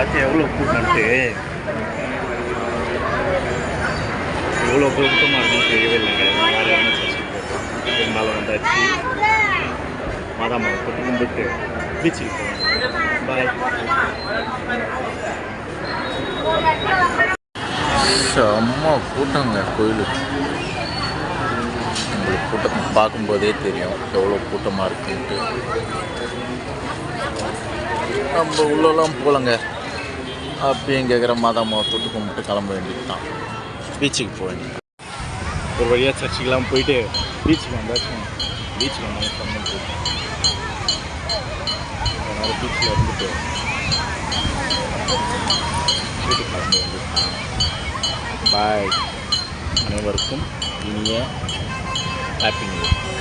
பார்த்து எவ்வளோ கூட்டம்ட்டு எவ்வளோ கூட்டமாக இருக்குன்னு தெரியவே இல்லைங்க. வேறு சர்ச்சுக்கு இருந்தாலும் வந்தாச்சு. மாதாமாவை தொட்டு கும்பிட்டு பீச்சுக்கு போகணும். பாய். செம்ம கூட்டங்க கோயிலுக்கு. உங்களுக்கு கூட்டத்தை பார்க்கும்போதே தெரியும் எவ்வளோ கூட்டமாக இருக்குன்ட்டு. நம்ம உள்ளெல்லாம் போகலங்க. அப்பயும் கேட்குற மாதாமாவை தொட்டு கும்பிட்டு கிளம்ப வேண்டியது தான். பீச்சுக்கு போக வேண்டியது. ஒரு வழியாக சர்ச்சுக்கெலாம் போயிட்டு பீச்சுக்கு வந்தாச்சும். பீச்சுக்கு வந்தாங்க செம்ம கூட்டம். அதனால் பீச்சில் இருந்துட்டு வீட்டுக்கு கிளம்ப வேண்டியது தான். பாய். அனைவருக்கும் இனிய ஹாப்பி நியூ இயர்.